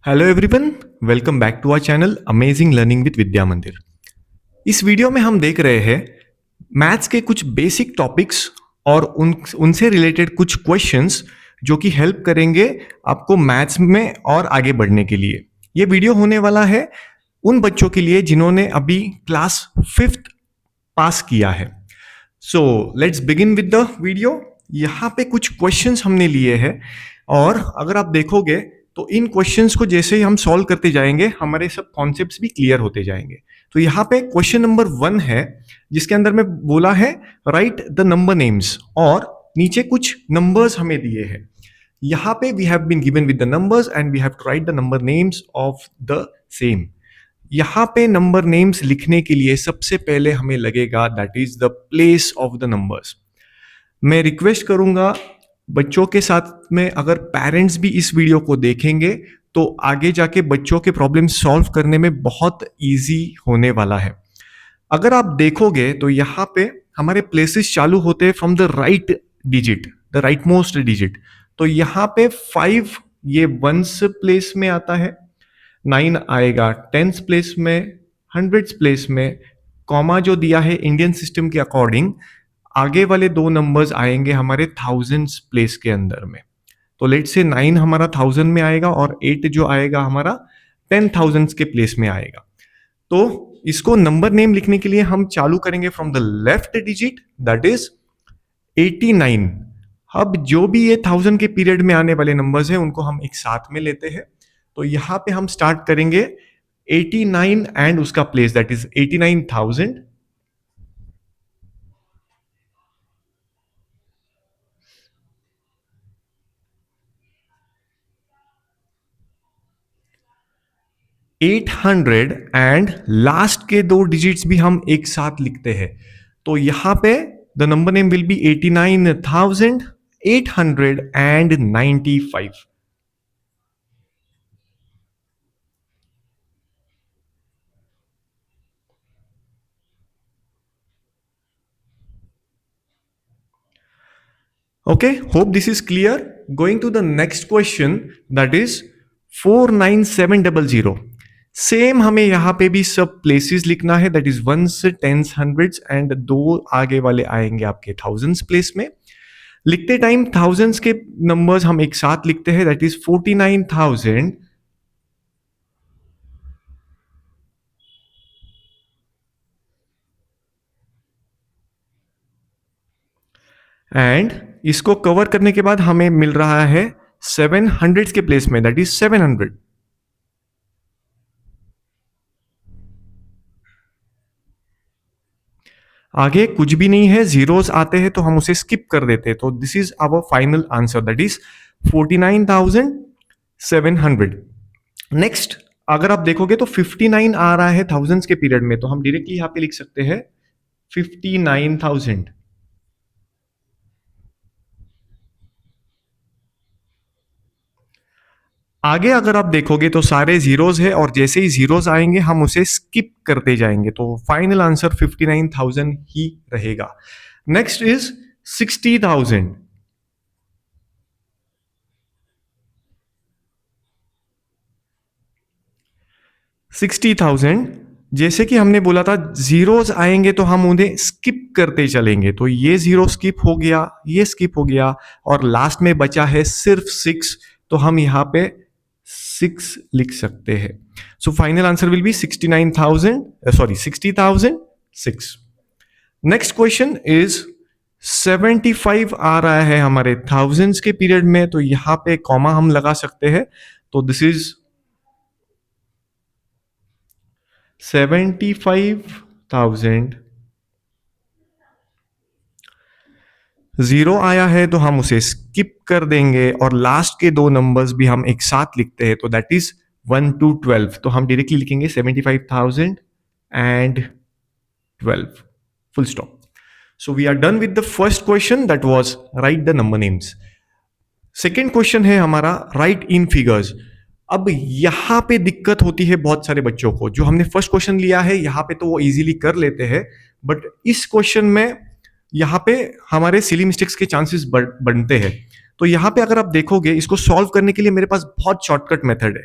Hello everyone, welcome back to our channel amazing learning with Vidya Mandir. इस video में हम देख रहे हैं मैथ्स के कुछ बेसिक टॉपिक्स और उनसे रिलेटेड कुछ क्वेश्चंस जो कि हेल्प करेंगे आपको मैथ्स में और आगे बढ़ने के लिए। ये वीडियो होने वाला है उन बच्चों के लिए जिन्होंने अभी क्लास 5th पास किया है। So let's begin with the video. यहाँ पे कुछ क्वेश्चंस हमने लिए हैं और अगर आप देखोगे तो इन क्वेश्चंस को जैसे ही हम सॉल्व करते जाएंगे हमारे सब कॉन्सेप्ट्स भी क्लियर होते जाएंगे। तो यहाँ पे क्वेश्चन नंबर 1 है जिसके अंदर में बोला है राइट द नंबर नेम्स और नीचे कुछ नंबर्स हमें दिए हैं। यहाँ पे we have been given with the numbers and we have to write the number names of the same. यहाँ पे नंबर नेम्स लिखने के लिए सबसे पहले हमें लगेगा that is the place of the numbers. मैं रिक्वेस्ट करूंगा बच्चों के साथ में अगर पेरेंट्स भी इस वीडियो को देखेंगे तो आगे जाके बच्चों के प्रॉब्लम सॉल्व करने में बहुत इजी होने वाला है। अगर आप देखोगे तो यहाँ पे हमारे प्लेसेस चालू होते हैं from the right digit, the right most digit. तो यहाँ पे 5 ये वंस प्लेस में आता है, 9 आएगा टेंस प्लेस में, हंड्रेड्स प्लेस में, कॉमा जो दिया है इंडियन सिस्टम के अकॉर्डिंग आगे वाले दो नंबर्स आएंगे हमारे थाउजेंड्स प्लेस के अंदर में। तो लेट से 9 हमारा 1000 में आएगा और 8 जो आएगा हमारा 10,000 के प्लेस में आएगा। तो इसको नंबर नेम लिखने के लिए हम चालू करेंगे from the left digit that is 89। अब जो भी ये 1000 के पीरियड में आने वाले नंबर्स हैं उनको हम एक साथ में लेते हैं। तो यहां पे हम स्टार्ट करेंगे 89 एंड उसका place that is 89,000। Eight hundred and last के दो डिजिट्स भी हम एक साथ लिखते हैं। तो यहां पे the number name will be 89,895। Okay, hope this is clear. Going to the next question that is 49700। Same हमें यहां पे भी सब प्लेसेस लिखना है that is ones, tens, hundreds and दो आगे वाले आएंगे आपके थाउजेंड्स प्लेस में। लिखते टाइम थाउजेंड्स के नंबर्स हम एक साथ लिखते हैं दैट इज 49,000 एंड इसको कवर करने के बाद हमें मिल रहा है 700 के प्लेस में दैट इज 700। आगे कुछ भी नहीं है, जीरोस आते हैं तो हम उसे स्किप कर देते हैं। तो this is our final answer that is 49,700। Next अगर आप देखोगे तो 59 आ रहा है थाउजेंड्स के पीरियड में, तो हम डायरेक्टली यहां पे लिख सकते हैं 59,000। आगे अगर आप देखोगे तो सारे जीरोस है और जैसे ही जीरोस आएंगे हम उसे स्किप करते जाएंगे। तो फाइनल आंसर 59,000 ही रहेगा। Next is 60,000। 60,000 जैसे कि हमने बोला था जीरोस आएंगे तो हम उन्हें स्किप करते चलेंगे। तो ये जीरो स्किप हो गया, ये स्किप हो गया और लास्ट में बचा है सिर्फ 6। तो हम यहां पे 6 लिख सकते हैं। सो final answer will B 60,6। Next question is 75 आ रहा है हमारे थाउजेंड्स के पीरियड में, तो यहां पे कॉमा हम लगा सकते हैं। तो दिस इज 75,000। जीरो आया है तो हम उसे स्किप कर देंगे और लास्ट के दो नंबर्स भी हम एक साथ लिखते हैं। तो दैट इज 1 to 12। तो हम डायरेक्टली लिखेंगे 75,000 and 12 full stop. So we are done with the first question that was right the number names. Second question है हमारा राइट इन फिगर्स। अब यहां पे दिक्कत होती है बहुत सारे बच्चों को। जो हमने फर्स्ट क्वेश्चन लिया है यहां पे तो वो इजीली कर लेते हैं, बट इस क्वेश्चन में यहां पे हमारे सिली मिस्टेक्स के चांसेस बनते हैं। तो यहां पे अगर आप देखोगे इसको सॉल्व करने के लिए मेरे पास बहुत शॉर्टकट मेथड है।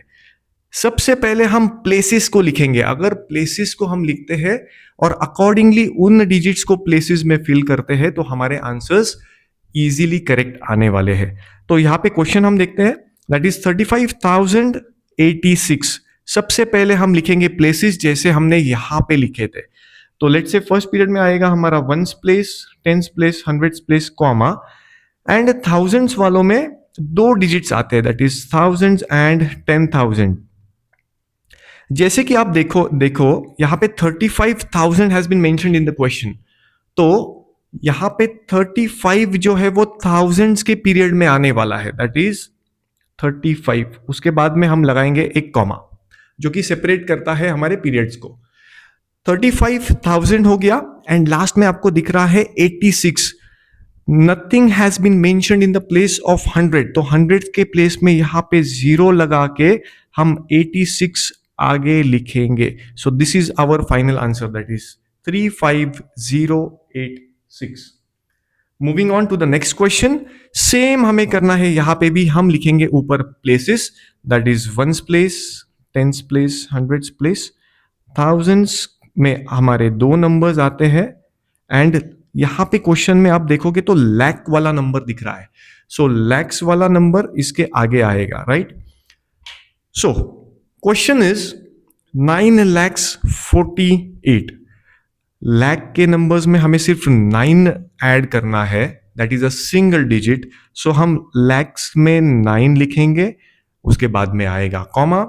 सबसे पहले हम प्लेसेस को लिखेंगे। अगर प्लेसेस को हम लिखते हैं और अकॉर्डिंगली उन डिजिट्स को प्लेसेस में फिल करते हैं तो हमारे आंसर्स इजीली करेक्ट आने वाले हैं। तो यहाँ पे क्वेश्चन हम देखते हैं, दैट इज 35,086। सबसे पहले हम लिखेंगे प्लेसेस जैसे हमने यहाँ पे लिखे थे। तो लेट्स से फर्स्ट पीरियड में आएगा हमारा once place, tens place, hundreds place, comma, and thousands वालों में दो डिजिट्स आते हैं, दैट इज थाउजेंड्स एंड 10,000। जैसे कि आप देखो यहां पे 35,000 has been mentioned in the question. तो यहां पे 35 जो है वो थाउजेंड्स के पीरियड में आने वाला है, दैट इज 35। उसके बाद में हम लगाएंगे एक कॉमा जो कि सेपरेट करता है हमारे पीरियड्स को। 35,000 हो गया एंड लास्ट में आपको दिख रहा है 86। Nothing has been mentioned in the place of 100, तो 100 के प्लेस में यहां पे 0 लगा के हम 86 आगे लिखेंगे। So this is our final answer, that is 35086। Moving on to the next question, same हमें करना है, यहां पे भी हम लिखेंगे ऊपर places, that is ones place, tens place, hundreds place, thousands में हमारे दो नंबर्स आते हैं एंड यहां पे क्वेश्चन में आप देखोगे तो लैक वाला नंबर दिख रहा है। सो लैक्स वाला नंबर इसके आगे आएगा, right. So question is 9,48,00,000। Lakh के नंबर्स में हमें सिर्फ 9 ऐड करना है, that is a single digit. So हम लैक्स में 9 लिखेंगे, उसके बाद में आएगा कॉमा।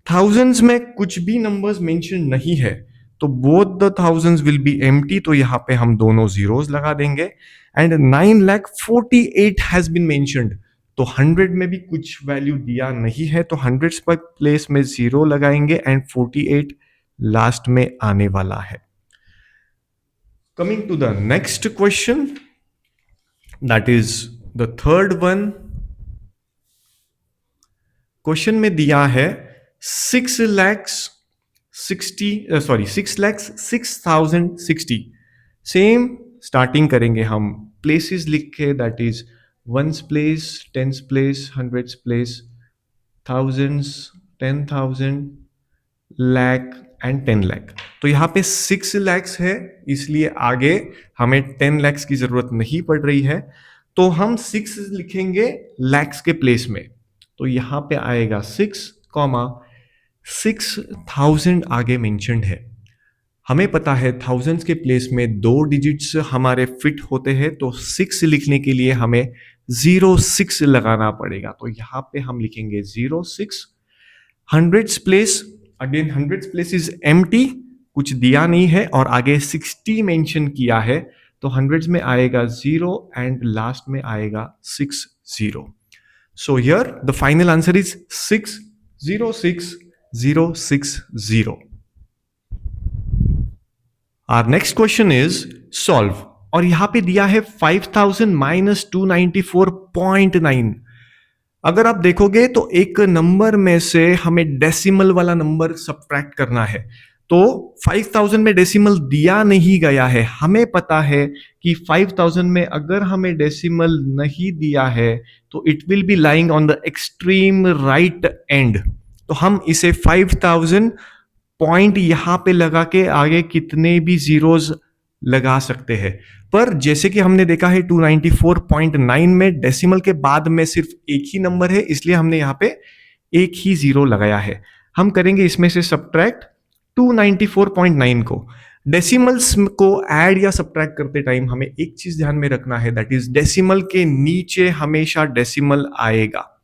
थाउजेंड्स में कुछ भी नंबर्स मेंशन नहीं है तो both the thousands will be empty, तो यहां पे हम दोनों जीरोस लगा देंगे। एंड 9,48,00,000 हैज बीन मेंशन्ड, तो 100 में भी कुछ वैल्यू दिया नहीं है, तो हंड्रेड्स पर प्लेस में 0 लगाएंगे एंड 48 लास्ट में आने वाला है। Coming to the next question, that is the third one. Question में दिया है 6,60,060। सेम स्टार्टिंग करेंगे हम प्लेसेस लिख के, that is ones place, tens place, hundreds place, thousands, 10,000, lakh and 10 lakh. तो यहाँ पे 6 lakhs है, इसलिए आगे हमें 10 lakhs की जरूरत नहीं पड़ रही है, तो हम 6 लिखेंगे lakhs के प्लेस में। तो यहाँ पे आएगा 6, 6,000 आगे मेंशन्ड है। हमें पता है थाउजेंड्स के प्लेस में दो डिजिट्स हमारे फिट होते हैं, तो 6 लिखने के लिए हमें 06 लगाना पड़ेगा। तो यहाँ पे हम लिखेंगे 06। Hundreds place, again hundreds place is empty, कुछ दिया नहीं है और आगे 60 मेंशन किया है, तो हंड्रेड्स में आएगा 0 एंड लास्ट में आएगा 60। So here the final answer is 606060। Our next question is solve, और यहां पे दिया है 5000 माइनस 294.9। अगर आप देखोगे तो एक नंबर में से हमें डेसिमल वाला नंबर सब्ट्रैक्ट करना है, तो 5000 में डेसिमल दिया नहीं गया है। हमें पता है कि 5000 में अगर हमें डेसिमल नहीं दिया है तो it will be lying on the extreme right and, तो हम इसे 5000 पॉइंट यहां पे लगा के आगे कितने भी जीरोस लगा सकते हैं। पर जैसे कि हमने देखा है 294.9 में डेसिमल के बाद में सिर्फ एक ही नंबर है, इसलिए हमने यहां पे एक ही जीरो लगाया है। हम करेंगे इसमें से सब्ट्रैक्ट 294.9 को। डेसिमल्स को ऐड या सब्ट्रैक्ट करते टाइम हमें एक चीज ध्यान में रखना है, दैट इज डेसिमल के नीचे हमेशा डेसिमल आएगा।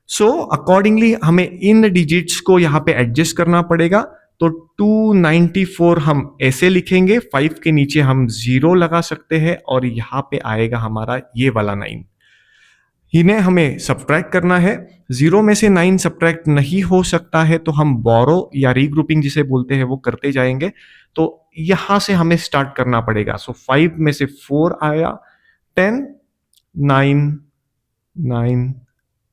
सो अकॉर्डिंगली हमें इन डिजिट्स को यहां पे एडजस्ट करना पड़ेगा। तो 294 हम ऐसे लिखेंगे, 5 के नीचे हम 0 लगा सकते हैं और यहां पे आएगा हमारा ये वाला 9। इन्हें हमें सब्ट्रैक्ट करना है। 0 में से 9 सब्ट्रैक्ट नहीं हो सकता है, तो हम बोरो या रीग्रुपिंग जिसे बोलते हैं वो करते जाएंगे। तो यहां से हमें स्टार्ट करना पड़ेगा। सो 5 में से 4 आया, 10, 9, 9,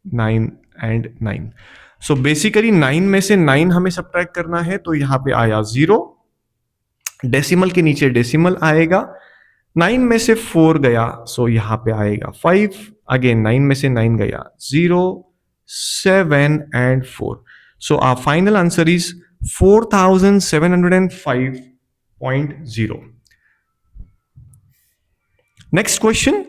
9 एंड 9। सो बेसिकली 9 में से 9 हमें सब्ट्रैक्ट करना है, तो यहां पे आया 0, डेसिमल के नीचे डेसिमल आएगा, 9 में से 4 गया, सो यहां पे आएगा 5, अगेन 9 में से 9 गया 0, 7 and 4। So our final answer is 4705.0. Next question,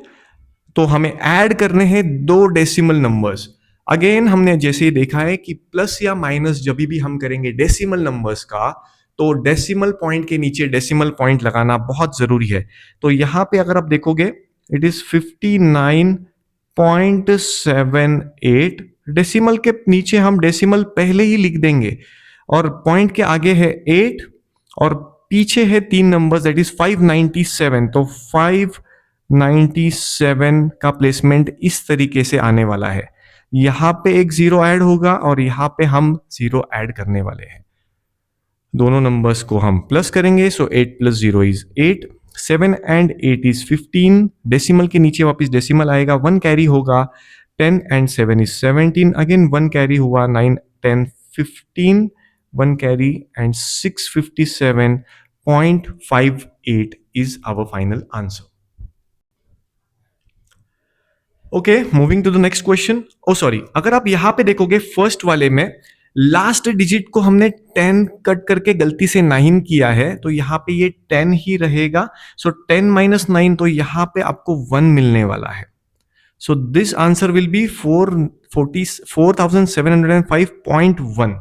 तो हमें ऐड करने हैं दो डेसिमल नंबर्स। अगेन हमने जैसे ही देखा है कि प्लस या माइनस जब भी हम करेंगे डेसिमल नंबर्स का, तो डेसिमल पॉइंट के नीचे डेसिमल पॉइंट लगाना बहुत जरूरी है। तो यहां पे अगर आप देखोगे इट इज 59.78। डेसिमल के नीचे हम डेसिमल पहले ही लिख देंगे और पॉइंट के आगे है 8 और पीछे है 3 नंबर्स दैट इज 597। तो 597 का प्लेसमेंट इस तरीके से आने वाला है। यहां पे एक जीरो ऐड होगा और यहां पे हम जीरो ऐड करने वाले हैं। दोनों नंबर्स को हम प्लस करेंगे, सो 8 + 0 इज 8, 7 एंड 8 इज 15। डेसिमल के नीचे वापस डेसिमल आएगा, 1 कैरी होगा, 10 एंड 7 इज 17। अगेन 1 कैरी हुआ, 9 10 15, 1 carry and 657.58 is our final answer. Okay, moving to the next question. Oh sorry, अगर आप यहां पे देखोगे फर्स्ट वाले में लास्ट डिजिट को हमने 10 कट करके गलती से 9 किया है, तो यहां पे ये 10 ही रहेगा। सो 10 - 9, तो यहां पे आपको 1 मिलने वाला है। So this answer will B 4705.1।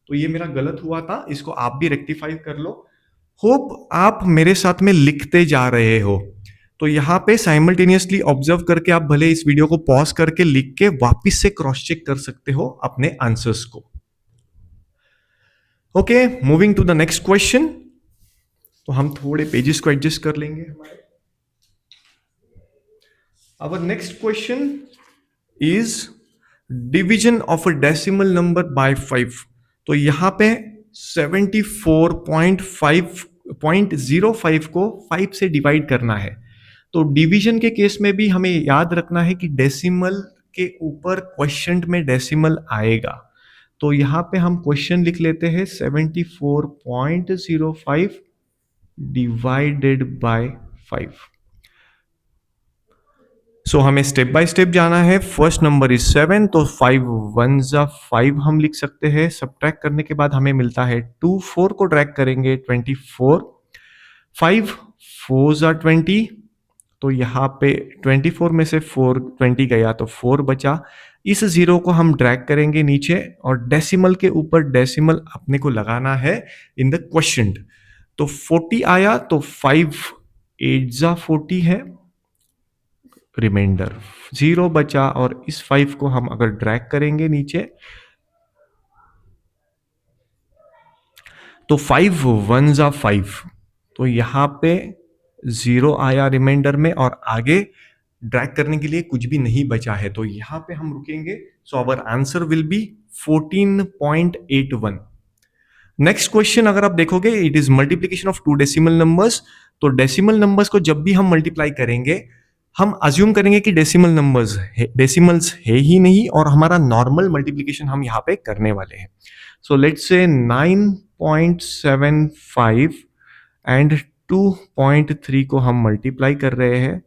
तो ये मेरा गलत हुआ था, इसको आप भी रेक्टिफाई कर लो। होप आप मेरे साथ में लिखते जा रहे हो। तो यहां पे साइमल्टेनियसली ऑब्जर्व करके आप भले इस वीडियो को पॉज करके लिख के वापस से क्रॉस चेक कर सकते हो अपने आंसर्स को। Okay, moving to the next question. तो हम थोड़े पेजेस को एडजस्ट कर लेंगे हमारे। Our next question is division of a decimal number by 5। तो यहां पे 74.05 को 5 से डिवाइड करना है। तो डिवीजन के केस में भी हमें याद रखना है कि डेसिमल के ऊपर क्वेश्चन में डेसिमल आएगा। तो यहां पे हम क्वेश्चन लिख लेते हैं 74.05 डिवाइडेड बाय 5। सो हमें स्टेप बाय स्टेप जाना है। फर्स्ट नंबर इज 7, तो 5 1 ज़ा 5 हम लिख सकते हैं। सबट्रैक्ट करने के बाद हमें मिलता है 2, 4 को ड्रैग करेंगे 24, 5 4 ज़ा 20। तो यहाँ पे 24 में से 4 20 गया तो 4 बचा। इस जीरो को हम ड्रैग करेंगे नीचे और डेसिमल के ऊपर डेसिमल अपने को लगाना है इन द क्वेश्चन। तो 40 आया, तो 5 8 ज़ा 40 है, रिमाइंडर 0 बचा। और इस 5 को हम अगर ड्रैग करेंगे नीचे तो 5 1 ज़ा 5, तो यहां पे 0 आया रिमाइंडर में और आगे ड्रैग करने के लिए कुछ भी नहीं बचा है, तो यहां पे हम रुकेंगे। So our answer will be 14.81। Next question अगर आप देखोगे it is multiplication of 2 decimal numbers. तो डेसिमल नंबर्स को जब भी हम मल्टीप्लाई करेंगे हम अज्यूम करेंगे कि डेसिमल्स है ही नहीं और हमारा नॉर्मल मल्टीप्लीकेशन हम यहाँ पे करने वाले हैं। सो लेट्स से 9.75 एंड 2.3 को हम मल्टीप्लाई कर रहे हैं।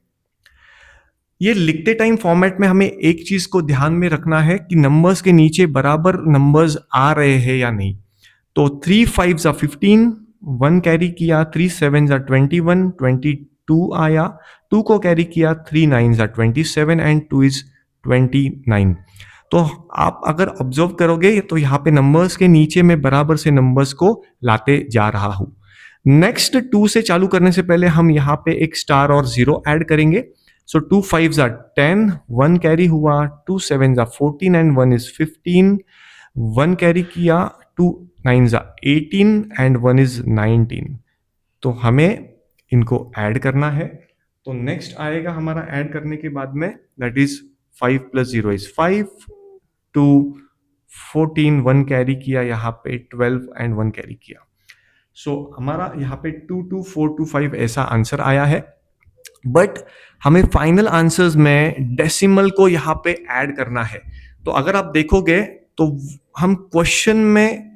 ये लिखते टाइम फॉर्मेट में हमें एक चीज को ध्यान में रखना है कि नंबर्स के नीचे बराबर नंबर्स आ रहे हैं या नहीं। तो 3 5 ज़ा 15, 1 कैरी किया, 3 7 ज़ा 21, 22 आया, 2 को कैरी किया, 3 9 ज़ा 27 एंड 2 इज 29। तो आप अगर ऑब्जर्व करोगे तो यहाँ पे नंबर्स के नीचे में बराबर से नंबर्स को लाते जा रहा हूं। नेक्स्ट 2 से चालू करने से पहले हम यहाँ पे एक स्टार और 0 ऐड करेंगे। सो 2 5 ज़ा 10, 1 कैरी हुआ, 2 7 ज़ा 14 एंड 1 इज 15, 1 कैरी किया, 2 9 ज़ा 18 एंड 1 इज 19। तो हमें इनको ऐड करना है। तो नेक्स्ट आएगा हमारा ऐड करने के बाद में दैट इज 5 + 0 इज 5, 2 14, 1 कैरी किया, यहाँ पे 12 एंड 1 कैरी किया। सो हमारा यहाँ पे 2 2 4 2 5 ऐसा आंसर आया है। बट हमें फाइनल आंसर्स में डेसिमल को यहाँ पे ऐड करना है। तो अगर आप देखोगे तो हम क्वेश्चन में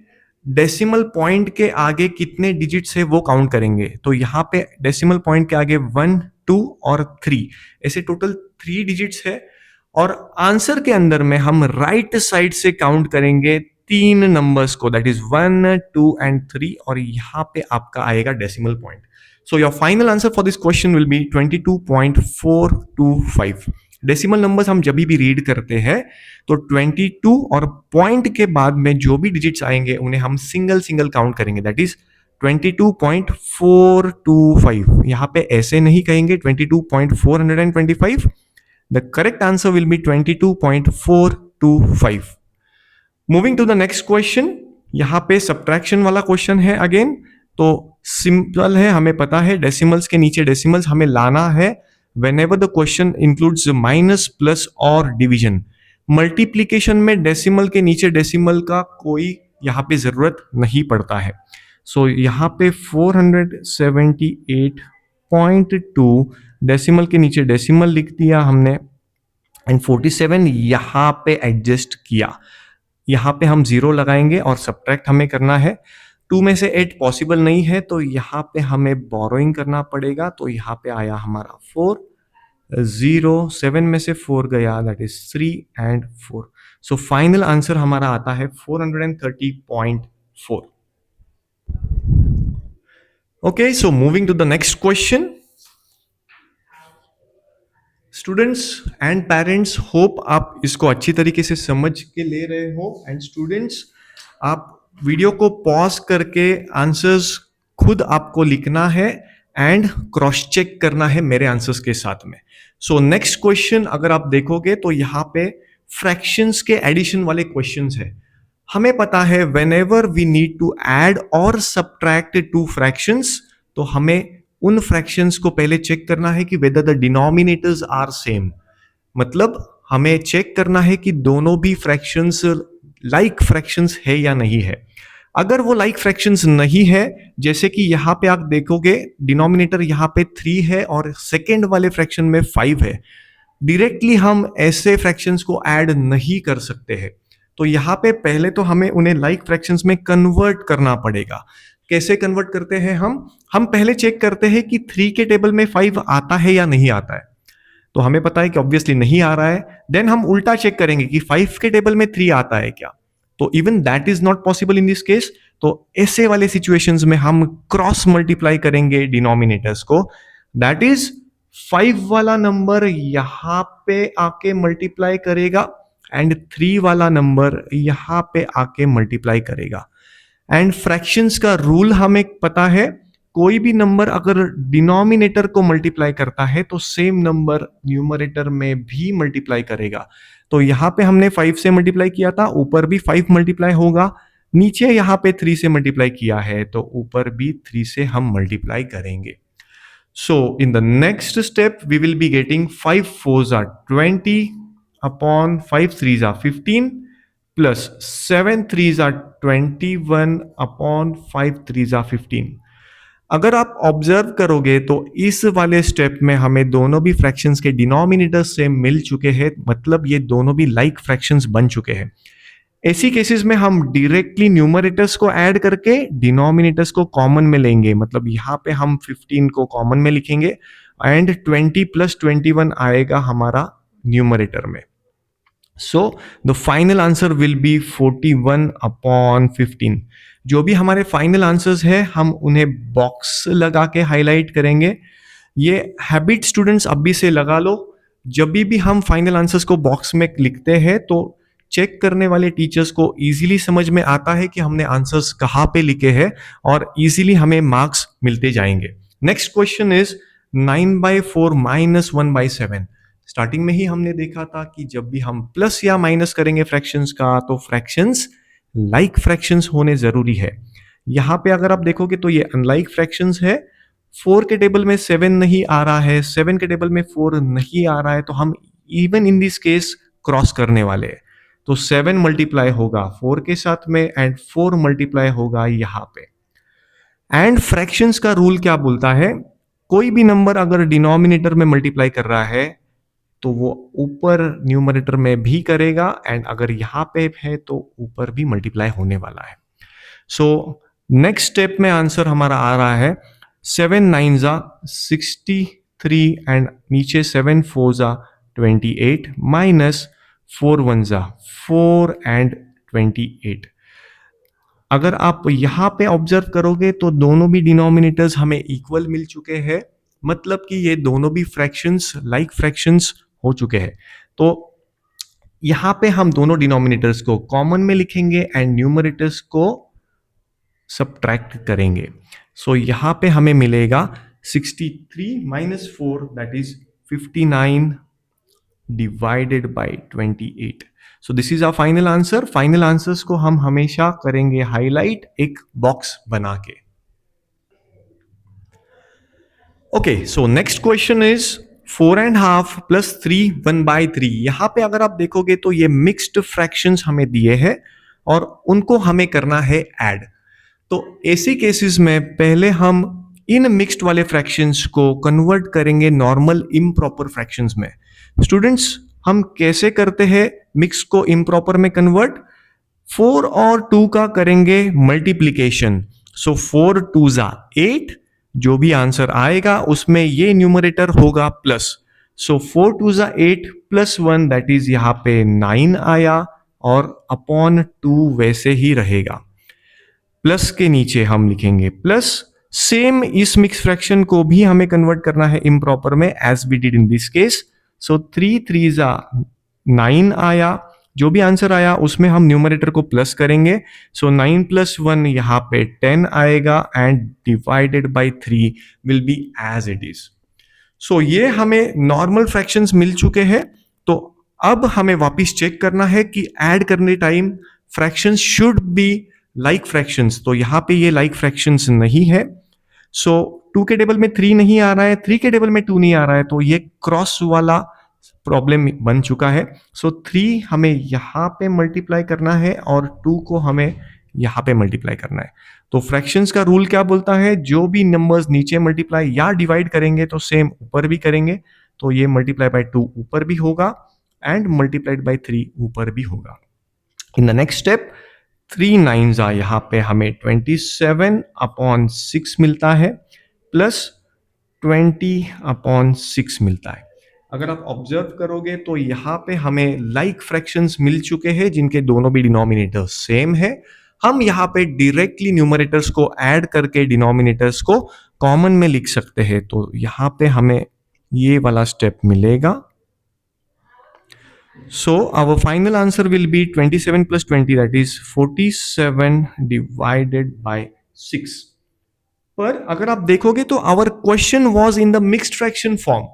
डेसिमल पॉइंट के आगे कितने डिजिट्स है वो काउंट करेंगे। तो यहाँ पे डेसिमल पॉइंट के आगे 1 2 और 3 ऐसे टोटल 3 डिजिट्स है और आंसर के अंदर में हम राइट साइड से काउंट करेंगे तीन नंबर्स को, दैट इज 1, 2 एंड 3, और यहाँ पे आपका आएगा decimal point. So your final answer for this question will be 22.425. Decimal numbers हम जब भी रीड करते हैं तो 22 और पॉइंट के बाद में जो भी डिजिट्स आएंगे उन्हें हम सिंगल सिंगल काउंट करेंगे, दैट इज 22.425. यहाँ पे ऐसे नहीं कहेंगे 22.425. The correct answer will be 22.425. Moving to the next question. यहाँ पे सब्ट्रैक्शन वाला क्वेश्चन है अगेन. तो सिंपल है, हमें पता है डेसिमल्स के नीचे डेसिमल्स हमें लाना है whenever the question includes minus, plus और डिवीजन. मल्टीप्लीकेशन में डेसिमल के नीचे डेसिमल का कोई यहाँ पे जरूरत नहीं पड़ता है. सो यहाँ पे 478.2 डेसिमल के नीचे डेसिमल लिख दिया हमने एंड 47 यहाँ पे एडजस्ट किया. यहाँ पे हम 0 लगाएंगे और सब्ट्रैक्ट हमें करना है. 2 में से 8 पॉसिबल नहीं है तो यहाँ पे हमें बोरोइंग करना पड़ेगा. तो यहाँ पे आया हमारा 4, 0, 7 में से 4 गया, that is 3 and 4. So final answer हमारा आता है 430.4. Okay, so moving to the next question. Students and parents, hope आप इसको अच्छी तरीके से समझ के ले रहे हो. एंड स्टूडेंट्स, आप वीडियो को पॉज करके आंसर्स खुद आपको लिखना है एंड क्रॉस चेक करना है मेरे आंसर्स के साथ में. सो नेक्स्ट क्वेश्चन अगर आप देखोगे तो यहाँ पे फ्रैक्शंस के एडिशन वाले क्वेश्चंस है. हमें पता है whenever we need to add और सब्ट्रैक्ट टू फ्रैक्शंस, तो हमें उन फ्रैक्शंस को पहले चेक करना है कि whether the denominators are same. मतलब हमें चेक करना है कि दोनों भी फ्रैक्शंस लाइक फ्रैक्शंस है या नहीं है. अगर वो लाइक फ्रैक्शंस नहीं है, जैसे कि यहाँ पे आप देखोगे डिनोमिनेटर यहाँ पे 3 है और सेकेंड वाले फ्रैक्शन में 5 है, डायरेक्टली हम ऐसे फ्रैक्शंस को ऐड नहीं कर सकते हैं. तो यहाँ पे पहले तो हमें उन्हें लाइक फ्रैक्शंस में कन्वर्ट करना पड़ेगा. कैसे कन्वर्ट करते हैं हम पहले चेक करते हैं कि 3 के टेबल में 5 आता है या नहीं आता है. तो हमें पता है कि ऑब्वियसली नहीं आ रहा है. देन हम उल्टा चेक करेंगे कि 5 के टेबल में 3 आता है क्या. तो even that is not possible in this case. तो ऐसे वाले सिचुएशंस में हम क्रॉस मल्टीप्लाई करेंगे डिनोमिनेटर्स को. दैट इज 5 वाला नंबर यहाँ पे आके मल्टीप्लाई करेगा एंड 3 वाला नंबर यहाँ पे आके मल्टीप्लाई करेगा. एंड फ्रैक्शंस का रूल हमें पता है, कोई भी नंबर अगर डिनोमिनेटर को मल्टीप्लाई करता है तो सेम नंबर न्यूमरेटर में भी मल्टीप्लाई करेगा. तो यहाँ पे हमने 5 से मल्टीप्लाई किया था, ऊपर भी 5 मल्टीप्लाई होगा. नीचे यहाँ पे 3 से मल्टीप्लाई किया है तो ऊपर भी 3 से हम मल्टीप्लाई करेंगे. So in the next step we will be getting 5 4s are 20 upon 5 3s are 15 plus 7 3s are 21 upon 5 3s are 15. अगर आप ऑब्जर्व करोगे तो इस वाले स्टेप में हमें दोनों भी फ्रैक्शंस के डिनोमिनेटर्स से मिल चुके हैं, मतलब ये दोनों भी लाइक फ्रैक्शंस बन चुके हैं. ऐसी केसेस में हम डायरेक्टली न्यूमरेटर्स को ऐड करके डिनोमिनेटर्स को कॉमन में लेंगे. मतलब यहाँ पे हम 15 को कॉमन में लिखेंगे एंड 20 प्लस 21 आएगा हमारा न्यूमरेटर में. So the final answer will B 41 upon 15. जो भी हमारे फाइनल आंसर्स है हम उन्हें बॉक्स लगा के हाईलाइट करेंगे. ये हैबिट स्टूडेंट्स अभी से लगा लो. जब भी हम फाइनल आंसर्स को बॉक्स में लिखते हैं तो चेक करने वाले टीचर्स को इजीली समझ में आता है कि हमने आंसर्स कहाँ पे लिखे हैं और इजीली हमें मार्क्स मिलते जाएंगे. Next question is 9/4 minus 1/7. Starting में ही हमने देखा था कि जब भी हम प्लस या माइनस करेंगे फ्रैक्शंस का तो फ्रैक्शंस लाइक फ्रैक्शंस होने जरूरी है. यहाँ पे अगर आप देखोगे तो ये अनलाइक फ्रैक्शंस है. 4 के टेबल में 7 नहीं आ रहा है, 7 के टेबल में 4 नहीं आ रहा है, तो हम even in this case cross करने वाले हैं. तो 7 मल्टीप्लाई होगा 4 के साथ में एंड 4 मल्टीप्लाई होगा यहाँ पे. एंड फ्रैक्शंस का रूल क्या बोलता है, कोई भी नंबर अगर डिनोमिनेटर में मल्टीप्लाई कर रहा है तो वो ऊपर न्यूमरेटर में भी करेगा एंड अगर यहाँ पे है तो ऊपर भी मल्टीप्लाई होने वाला है. सो नेक्स्ट स्टेप में आंसर हमारा आ रहा है 7 9s are 63 एंड नीचे 7 4s are 28 minus 4 1s are 4 and 28. अगर आप यहाँ पे ऑब्जर्व करोगे तो दोनों भी डिनोमिनेटर्स हमें इक्वल मिल चुके हैं, मतलब कि ये दोनों भी फ्रैक्शंस लाइक फ्रैक्शंस हो चुके हैं। तो यहाँ पे हम दोनों डिनोमिनेटर्स को कॉमन में लिखेंगे एंड न्यूमरेटर्स को सब्ट्रैक्ट करेंगे। सो यहाँ पे हमें मिलेगा 63 minus 4 that is 59 divided by 28। So this is our final answer. Final answers को हम हमेशा करेंगे हाईलाइट एक बॉक्स बना के। Okay, so next question is 4.5 plus 3 1/3। यहां पे अगर आप देखोगे तो ये मिक्स्ड फ्रैक्शंस हमें दिए हैं और उनको हमें करना है ऐड। तो ऐसे केसेस में पहले हम इन मिक्स्ड वाले फ्रैक्शंस को कन्वर्ट करेंगे नॉर्मल इम्प्रॉपर फ्रैक्शंस में। स्टूडेंट्स, हम कैसे करते हैं मिक्स को इम्प्रॉपर में कन्वर्ट? 4 और 2 का करेंगे मल्टीप्लीकेशन। सो 4 2 जा 8, जो भी आंसर आएगा उसमें ये न्यूमरेटर होगा प्लस। सो 4 2 जा 8 प्लस 1 दैट इज यहां पे 9 आया और अपॉन 2 वैसे ही रहेगा। प्लस के नीचे हम लिखेंगे प्लस। सेम इस मिक्स फ्रैक्शन को भी हमें कन्वर्ट करना है इम्प्रॉपर में as we did in this case. So 3 3 जा 9 आया, जो भी आंसर आया उसमें हम न्यूमरेटर को प्लस करेंगे। सो 9 प्लस 1 यहाँ पे 10 आएगा and divided by 3 will be as it is. So ये हमें नॉर्मल फ्रैक्शंस मिल चुके हैं। तो अब हमें वापस चेक करना है कि ऐड करने time fractions should be like fractions. तो यहाँ पे ये लाइक फ्रैक्शंस नहीं है। सो 2 के टेबल में 3 नहीं आ रहा है, 3 के टेबल में 2 नहीं आ रहा है, तो ये क्रॉस वाला प्रॉब्लम बन चुका है। सो 3 हमें यहाँ पे मल्टीप्लाई करना है और 2 को हमें यहाँ पे मल्टीप्लाई करना है। तो फ्रैक्शंस का रूल क्या बोलता है? जो भी नंबर्स नीचे मल्टीप्लाई या डिवाइड करेंगे तो सेम ऊपर भी करेंगे। तो ये मल्टीप्लाई बाय 2 ऊपर भी होगा एंड मल्टीप्लाइड बाय 3 ऊपर भी होगा। इन द नेक्स्ट स्टेप 3 9s आ, यहाँ पे हमें 27 अपॉन 6 मिलता है प्लस 20 अपॉन 6 मिलता है। अगर आप ऑब्जर्व करोगे तो यहाँ पे हमें लाइक फ्रैक्शंस मिल चुके हैं जिनके दोनों भी डिनोमिनेटर्स सेम है। हम यहाँ पे डायरेक्टली न्यूमरेटर्स को ऐड करके डिनोमिनेटर्स को कॉमन में लिख सकते हैं। तो यहाँ पे हमें ये वाला स्टेप मिलेगा। So our final answer will be 27 plus 20 that is 47 divided by 6। पर अगर आप देखोगे तो our question was in the mixed fraction form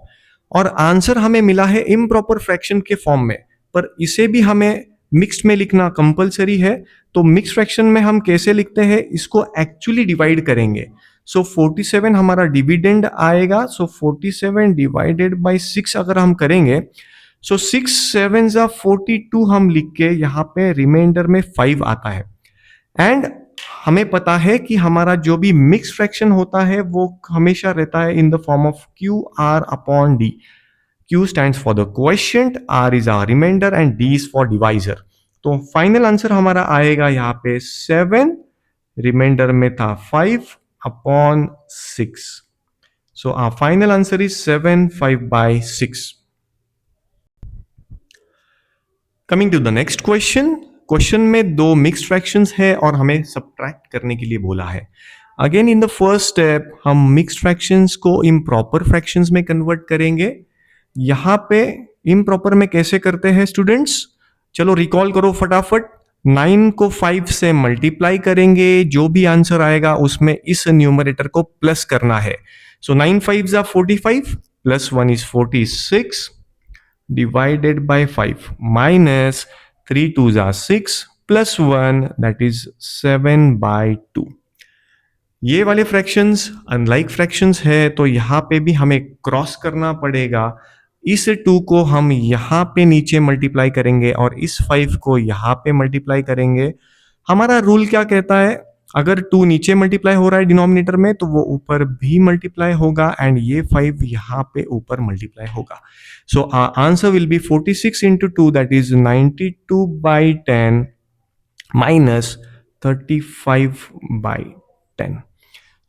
और आंसर हमें मिला है इम्प्रॉपर फ्रैक्शन के फॉर्म में। पर इसे भी हमें मिक्स्ड में लिखना कंपलसरी है। तो मिक्स्ड फ्रैक्शन में हम कैसे लिखते हैं, इसको एक्चुअली डिवाइड करेंगे। सो 47 हमारा डिविडेंड आएगा। सो 47 डिवाइडेड बाय 6 अगर हम करेंगे सो 6 7 जा 42 हम लिख के यहाँ पे रिमाइंडर में 5 आता है। एंड हमें पता है कि हमारा जो भी मिक्स फ्रैक्शन होता है वो हमेशा रहता है in the form of Q R upon D. Q stands for the quotient, R is our remainder and D is for divisor. तो फाइनल आंसर हमारा आएगा यहाँ पे 7, रिमाइंडर में था 5 upon 6। So our final answer is 7 5/6। Coming to the next question. Question में दो mixed fractions है और हमें सब्ट्रैक्ट करने के लिए बोला है। Again in the first step हम मिक्स्ड फ्रैक्शंस को इम्प्रॉपर फ्रैक्शंस में कन्वर्ट करेंगे। यहाँ पे इम्प्रॉपर में कैसे करते हैं स्टूडेंट्स? चलो रिकॉल करो फटाफट। 9 को 5 से मल्टीप्लाई करेंगे, जो भी आंसर आएगा उसमें इस न्यूमरेटर को प्लस करना है। सो 9 5 जा 45 plus 1 is 46 divided by 5 minus 3 2s are 6 plus 1 that is 7/2। ये वाले फ्रैक्शंस अनलाइक फ्रैक्शंस है तो यहाँ पे भी हमें क्रॉस करना पड़ेगा। इस 2 को हम यहाँ पे नीचे मल्टीप्लाई करेंगे और इस 5 को यहाँ पे मल्टीप्लाई करेंगे। हमारा रूल क्या कहता है? अगर 2 नीचे मल्टीप्लाई हो रहा है डिनोमिनेटर में तो वो ऊपर भी मल्टीप्लाई होगा एंड ये 5 यहाँ पे ऊपर मल्टीप्लाई होगा। So answer will B 46 into 2 that is 92/10 minus 35/10।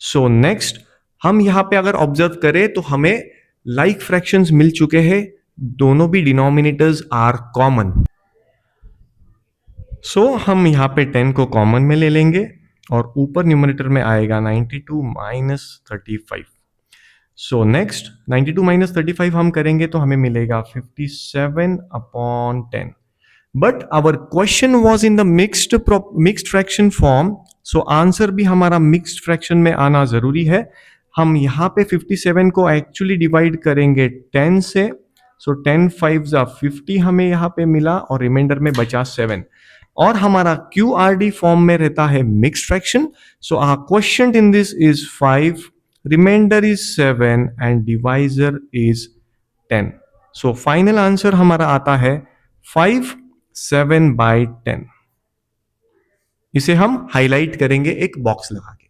So next हम यहाँ पे अगर ऑब्जर्व करें तो हमें लाइक फ्रैक्शंस मिल चुके हैं, दोनों भी डिनोमिनेटर्स आर कॉमन। सो हम यहाँ पे 10 को कॉमन में ले लेंगे और ऊपर न्यूमरेटर में आएगा 92 माइनस 35। सो नेक्स्ट 92 माइनस 35 हम करेंगे तो हमें मिलेगा 57 upon 10। But our question was in the mixed fraction form, so answer भी हमारा मिक्स्ड फ्रैक्शन में आना जरूरी है। हम यहाँ पे 57 को एक्चुअली डिवाइड करेंगे 10 से, सो 10 5 जा 50 हमें यहाँ पे मिला और रिमाइंडर में बचा 7। और हमारा QRD फॉर्म में रहता है mixed fraction, so our question in this is 5, remainder is 7 and divisor is 10। सो फाइनल आंसर हमारा आता है 5 7/10। इसे हम हाईलाइट करेंगे एक बॉक्स लगा के।